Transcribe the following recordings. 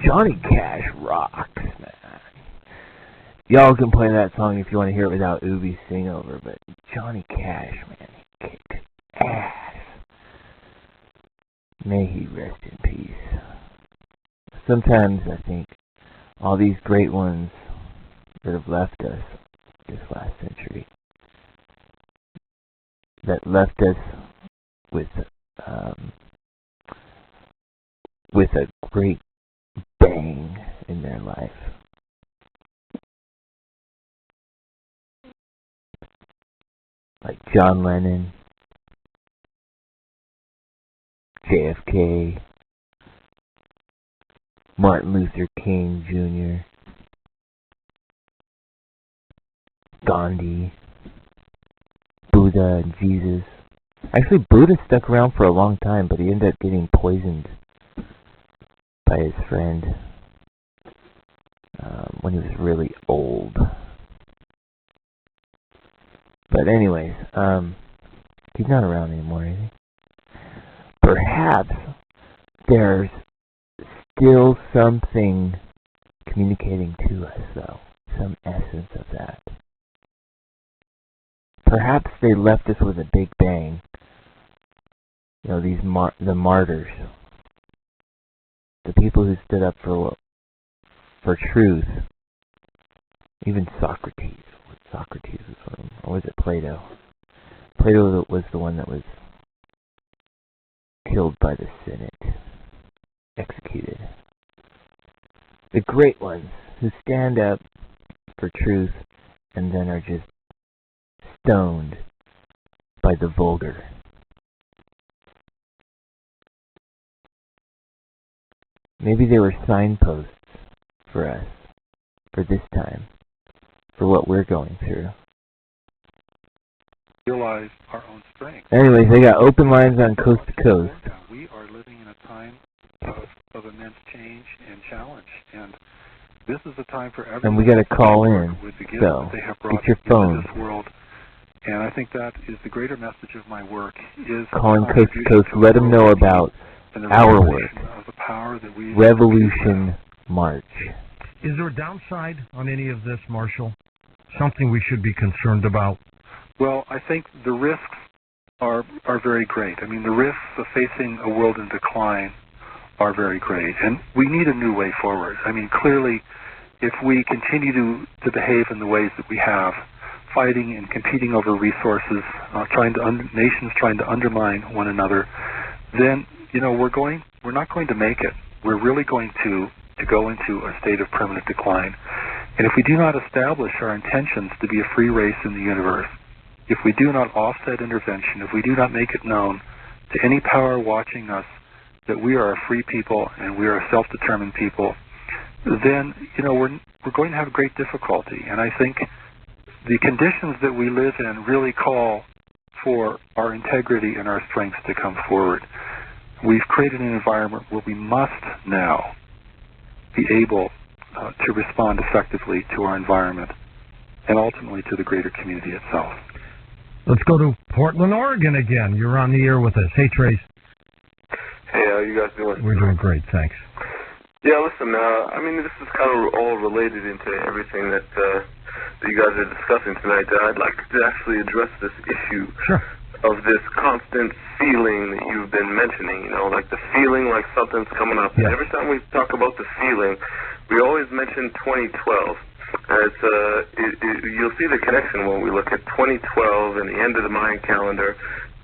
Johnny Cash rocks, man. Y'all can play that song if you want to hear it without Ubi sing over, but Johnny Cash, man, he kicked ass. May he rest in peace. Sometimes I think all these great ones that have left us this last century, that left us with a great bang in their life. Like John Lennon, JFK, Martin Luther King Jr., Gandhi, Buddha, and Jesus. Actually, Buddha stuck around for a long time, but he ended up getting poisoned by his friend when he was really old. But anyways, he's not around anymore, is he? Perhaps there's still something communicating to us, though. Some essence of that. Perhaps they left us with a big bang. You know, these the martyrs. The people who stood up for truth. Even Socrates. Socrates was one of them. Or was it Plato? Plato was the one that was killed by the Senate. Executed. The great ones who stand up for truth and then are just stoned by the vulgar. Maybe they were signposts for us, for this time, for what we're going through. Realize our own strength. Anyways, they got open lines on Coast to Coast. We are living in a time of immense change and challenge, and this is a time for everyone. And we got to call in, so get your phone. This world. And I think that is the greater message of my work, is calling Coast to Coast. Let them know about our work. Of the power that we Revolution March. Is there a downside on any of this, Marshall? Something we should be concerned about? Well, I think the risks are very great. I mean, the risks of facing a world in decline are very great, and we need a new way forward. I mean, clearly, if we continue to behave in the ways that we have, fighting and competing over resources, nations trying to undermine one another, then we're not going to make it. We're really going to go into a state of permanent decline. And if we do not establish our intentions to be a free race in the universe, if we do not offset intervention, if we do not make it known to any power watching us that we are a free people and we are a self-determined people, then we're going to have great difficulty. And I think the conditions that we live in really call for our integrity and our strengths to come forward. We've created an environment where we must now be able to respond effectively to our environment and ultimately to the greater community itself. Let's go to Portland, Oregon again. You're on the air with us. Hey, Trace. Hey, how you guys doing? We're doing great, thanks. Yeah, listen, I mean, this is kind of all related into everything that you guys are discussing tonight. I'd like to actually address this issue of this constant feeling that you've been mentioning, like the feeling like something's coming up. Yes. And every time we talk about the feeling, we always mention 2012. You'll see the connection when we look at 2012 and the end of the Mayan calendar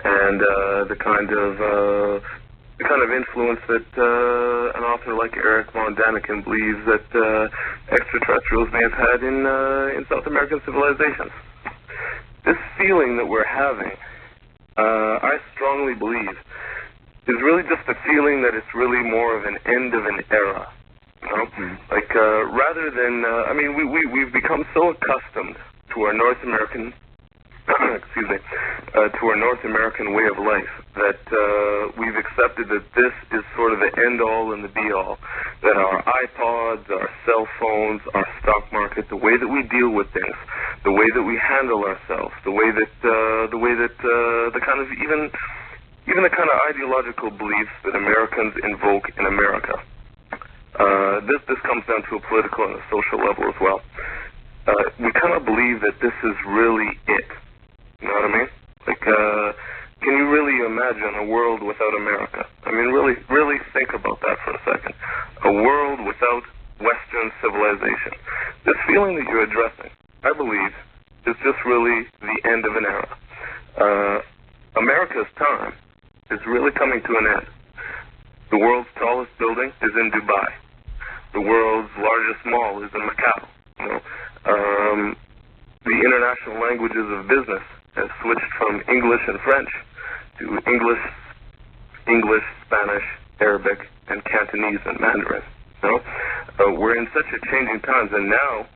and the kind of influence that an author like Eric von Daniken believes that extraterrestrials may have had in South American civilizations. This feeling that we're having, I strongly believe, is really just a feeling that it's really more of an end of an era. Like rather than, we've become so accustomed to our North American, to our North American way of life that we've accepted that this is sort of the end-all and the be-all. That our iPods, our cell phones, our stock market, the way that we deal with things, the way that we handle ourselves, the kind of even the kind of ideological beliefs that Americans invoke in America. This comes down to a political and a social level as well. We kind of believe that this is really it. You know what I mean? Like, can you really imagine a world without America? I mean, really think about that for a second. A world without Western civilization. This feeling that you're addressing, I believe, is just really the end of an era. America's time is really coming to an end. The world's tallest building is in Dubai. The world's largest mall is in Macau. You know, the international languages of business have switched from English and French to English, Spanish, Arabic, and Cantonese and Mandarin. You know? We're in such a changing times, and now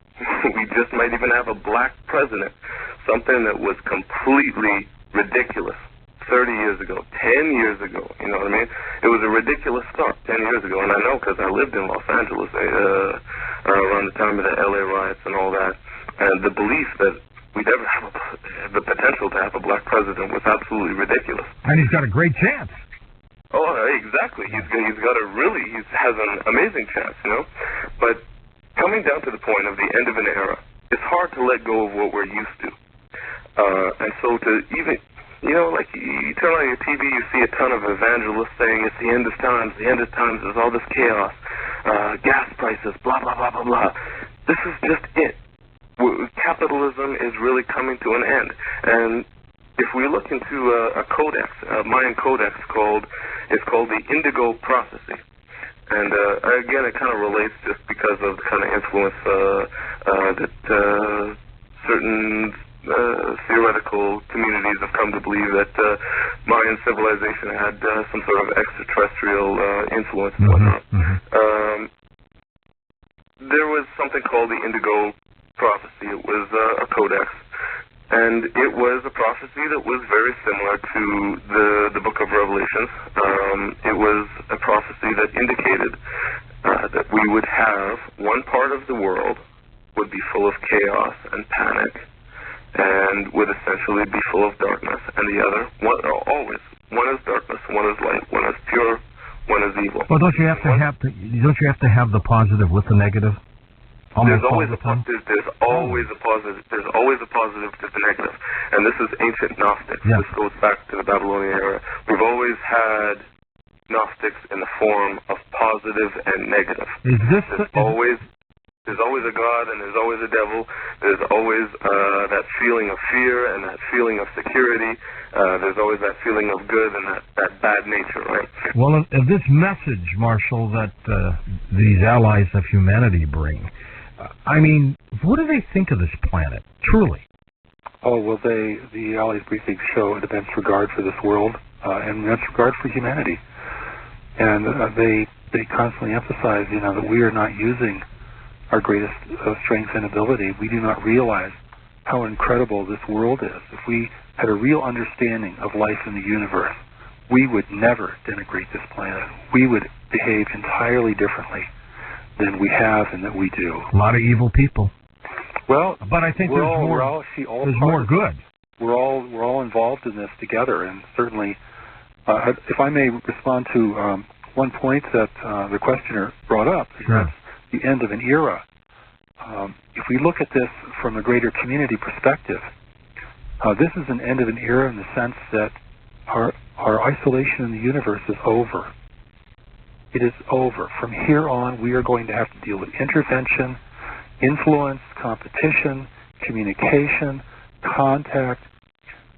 we just might even have a black president, something that was completely ridiculous 30 years ago, 10 years ago, you know what I mean? It was a ridiculous thought 10 years ago, and I know because I lived in Los Angeles around the time of the LA riots and all that, and the belief that we'd ever have the potential to have a black president was absolutely ridiculous. And he's got a great chance. Oh, exactly. He has an amazing chance, you know? But coming down to the point of the end of an era, it's hard to let go of what we're used to. And so to even, you know, like you turn on your TV, you see a ton of evangelists saying it's the end of times, there's all this chaos, gas prices, blah, blah, blah, blah, blah. This is just it. Capitalism is really coming to an end. And if we look into a codex, a Mayan codex called the Indigo Prophecy, and again, it kind of relates just because of the kind of influence that certain theoretical communities have come to believe that Mayan civilization had some sort of extraterrestrial influence and whatnot. There was something called the Indigo Prophecy. It was a codex, and it was a prophecy that was very similar to the Book of Revelations. It was a prophecy that indicated that we would have one part of the world would be full of chaos and panic, and would essentially be full of darkness, and the other, one is darkness, one is light, one is pure, one is evil. Well, don't you have to have the positive with the negative? There's always a positive. There's always a positive to the negative, and this is ancient Gnostics. Yeah. This goes back to the Babylonian era. We've always had Gnostics in the form of positive and negative. There's always a God and there's always a devil. There's always that feeling of fear and that feeling of security. There's always that feeling of good and that bad nature, right? Well, this message, Marshall, that these allies of humanity bring, I mean, what do they think of this planet, truly? Oh, well, the allies briefly show an immense regard for this world and immense regard for humanity. And they constantly emphasize, you know, that we are not using our greatest strength and ability. We do not realize how incredible this world is. If we had a real understanding of life in the universe, we would never denigrate this planet. We would behave entirely differently than we have and that we do. A lot of evil people. Well, but I think there's more good. We're all involved in this together, and certainly, if I may respond to one point that the questioner brought up, sure. That's the end of an era. If we look at this from a greater community perspective, this is an end of an era in the sense that our isolation in the universe is over. It is over. From here on, we are going to have to deal with intervention, influence, competition, communication, contact.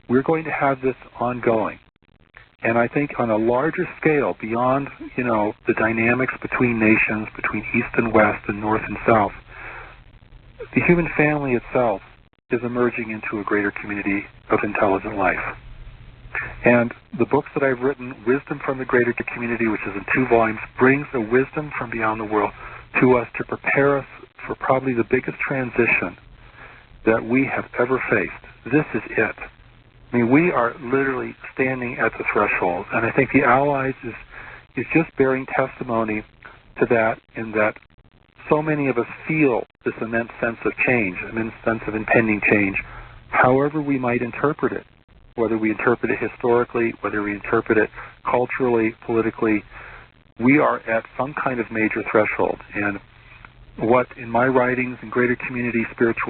We're going to have this ongoing. And I think on a larger scale, beyond, you know, the dynamics between nations, between East and West and North and South, the human family itself is emerging into a greater community of intelligent life. And the books that I've written, Wisdom from the Greater Community, which is in 2 volumes, brings a wisdom from beyond the world to us to prepare us for probably the biggest transition that we have ever faced. This is it. I mean, we are literally standing at the threshold, and I think the Allies is just bearing testimony to that, in that so many of us feel this immense sense of change, immense sense of impending change, however we might interpret it, whether we interpret it historically, whether we interpret it culturally, politically. we are at some kind of major threshold. And what in my writings and greater community spirituality